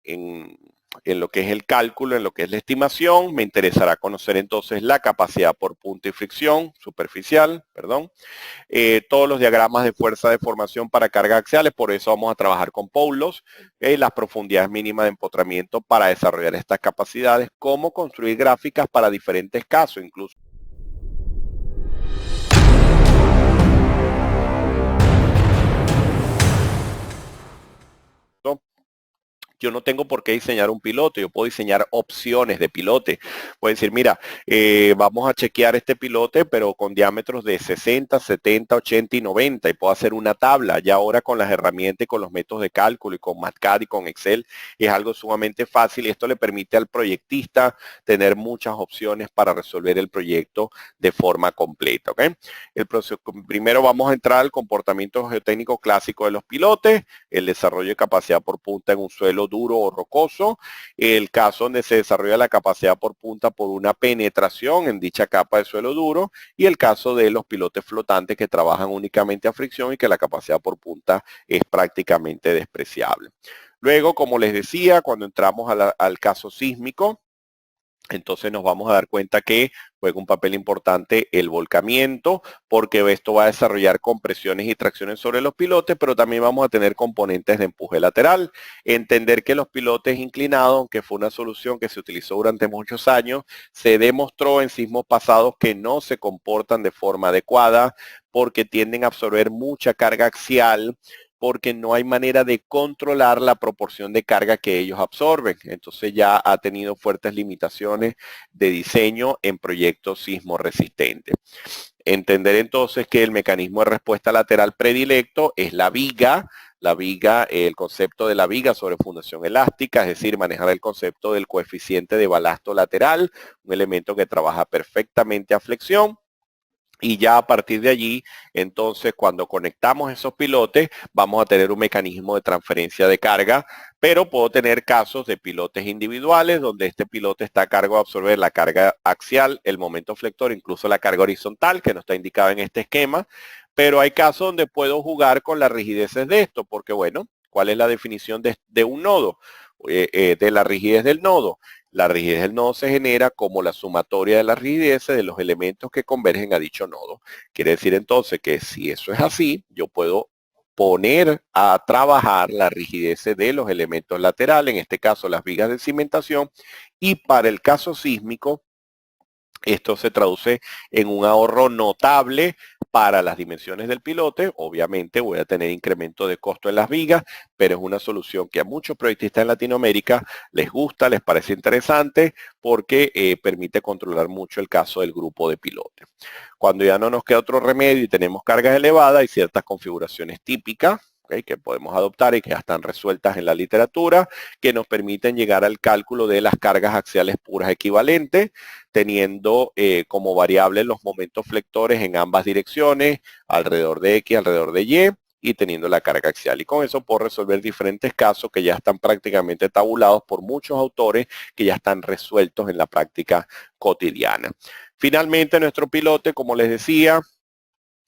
en lo que es el cálculo, en lo que es la estimación. Me interesará conocer entonces la capacidad por punto y fricción superficial, perdón. Todos los diagramas de fuerza de formación para cargas axiales, por eso vamos a trabajar con Poulos, las profundidades mínimas de empotramiento para desarrollar estas capacidades, cómo construir gráficas para diferentes casos, incluso yo no tengo por qué diseñar un piloto, yo puedo diseñar opciones de pilote. Puedo decir, mira, vamos a chequear este pilote, pero con diámetros de 60, 70, 80 y 90, y puedo hacer una tabla. Ya ahora con las herramientas y con los métodos de cálculo y con MATCAD y con Excel es algo sumamente fácil y esto le permite al proyectista tener muchas opciones para resolver el proyecto de forma completa. ¿Okay? Primero vamos a entrar al comportamiento geotécnico clásico de los pilotes, el desarrollo de capacidad por punta en un suelo duro o rocoso, el caso donde se desarrolla la capacidad por punta por una penetración en dicha capa de suelo duro y el caso de los pilotes flotantes que trabajan únicamente a fricción y que la capacidad por punta es prácticamente despreciable. Luego, como les decía, cuando entramos al caso sísmico, entonces nos vamos a dar cuenta que juega un papel importante el volcamiento, porque esto va a desarrollar compresiones y tracciones sobre los pilotes, pero también vamos a tener componentes de empuje lateral. Entender que los pilotes inclinados, aunque fue una solución que se utilizó durante muchos años, se demostró en sismos pasados que no se comportan de forma adecuada porque tienden a absorber mucha carga axial, porque no hay manera de controlar la proporción de carga que ellos absorben. Entonces ya ha tenido fuertes limitaciones de diseño en proyectos sismo resistentes. Entender entonces que el mecanismo de respuesta lateral predilecto es la viga, el concepto de la viga sobre fundación elástica, es decir, manejar el concepto del coeficiente de balasto lateral, un elemento que trabaja perfectamente a flexión. Y ya a partir de allí, entonces, cuando conectamos esos pilotes, vamos a tener un mecanismo de transferencia de carga, pero puedo tener casos de pilotes individuales donde este pilote está a cargo de absorber la carga axial, el momento flector, incluso la carga horizontal, que no está indicada en este esquema, pero hay casos donde puedo jugar con las rigideces de esto, porque bueno, ¿cuál es la definición de un nodo? De la rigidez del nodo. La rigidez del nodo se genera como la sumatoria de las rigideces de los elementos que convergen a dicho nodo. Quiere decir entonces que si eso es así, yo puedo poner a trabajar la rigidez de los elementos laterales, en este caso las vigas de cimentación, y para el caso sísmico, esto se traduce en un ahorro notable para las dimensiones del pilote. Obviamente voy a tener incremento de costo en las vigas, pero es una solución que a muchos proyectistas en Latinoamérica les gusta, les parece interesante porque permite controlar mucho el caso del grupo de pilotes. Cuando ya no nos queda otro remedio y tenemos cargas elevadas, hay ciertas configuraciones típicas, ¿okay?, que podemos adoptar y que ya están resueltas en la literatura, que nos permiten llegar al cálculo de las cargas axiales puras equivalentes, teniendo como variable los momentos flectores en ambas direcciones, alrededor de X, alrededor de Y teniendo la carga axial. Y con eso puedo resolver diferentes casos que ya están prácticamente tabulados por muchos autores que ya están resueltos en la práctica cotidiana. Finalmente, nuestro pilote, como les decía,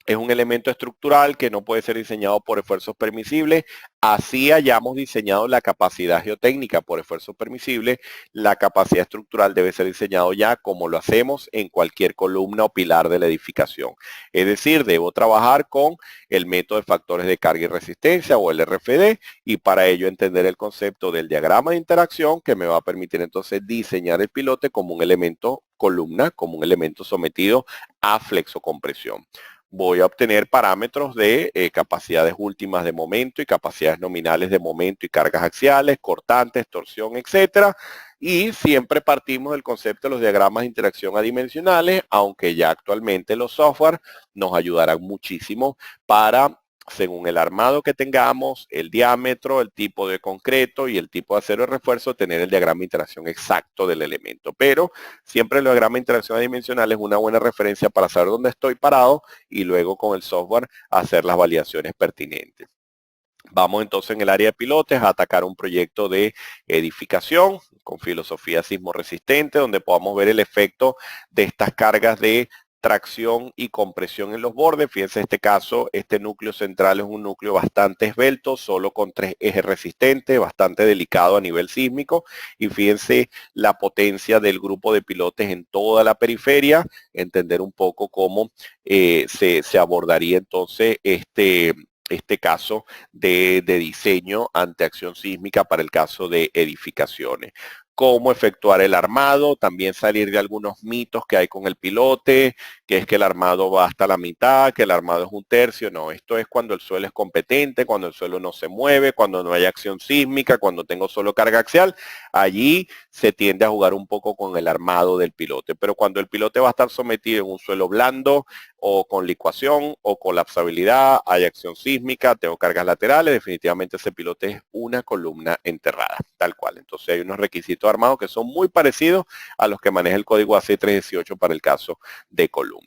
es un elemento estructural que no puede ser diseñado por esfuerzos permisibles. Así hayamos diseñado la capacidad geotécnica por esfuerzos permisibles, la capacidad estructural debe ser diseñado ya como lo hacemos en cualquier columna o pilar de la edificación. Es decir, debo trabajar con el método de factores de carga y resistencia o el RFD y para ello entender el concepto del diagrama de interacción que me va a permitir entonces diseñar el pilote como un elemento columna, como un elemento sometido a flexocompresión. Voy a obtener parámetros de capacidades últimas de momento y capacidades nominales de momento y cargas axiales, cortantes, torsión, etcétera. Y siempre partimos del concepto de los diagramas de interacción adimensionales, aunque ya actualmente los software nos ayudarán muchísimo para, según el armado que tengamos, el diámetro, el tipo de concreto y el tipo de acero de refuerzo, tener el diagrama de interacción exacto del elemento. Pero siempre el diagrama de interacción adimensional es una buena referencia para saber dónde estoy parado y luego con el software hacer las validaciones pertinentes. Vamos entonces en el área de pilotes a atacar un proyecto de edificación con filosofía sismo resistente, donde podamos ver el efecto de estas cargas de tracción y compresión en los bordes. Fíjense, en este caso, este núcleo central es un núcleo bastante esbelto, solo con 3 ejes resistentes, bastante delicado a nivel sísmico. Y fíjense la potencia del grupo de pilotes en toda la periferia, entender un poco cómo se abordaría entonces este caso de diseño ante acción sísmica para el caso de edificaciones. Cómo efectuar el armado, también salir de algunos mitos que hay con el pilote, que es que el armado va hasta la mitad, que el armado es un tercio. No, esto es cuando el suelo es competente, cuando el suelo no se mueve, cuando no hay acción sísmica, cuando tengo solo carga axial. Allí se tiende a jugar un poco con el armado del pilote. Pero cuando el pilote va a estar sometido en un suelo blando, o con licuación o colapsabilidad, hay acción sísmica, tengo cargas laterales, definitivamente ese pilote es una columna enterrada, tal cual. Entonces hay unos requisitos armados que son muy parecidos a los que maneja el código AC318 para el caso de columna.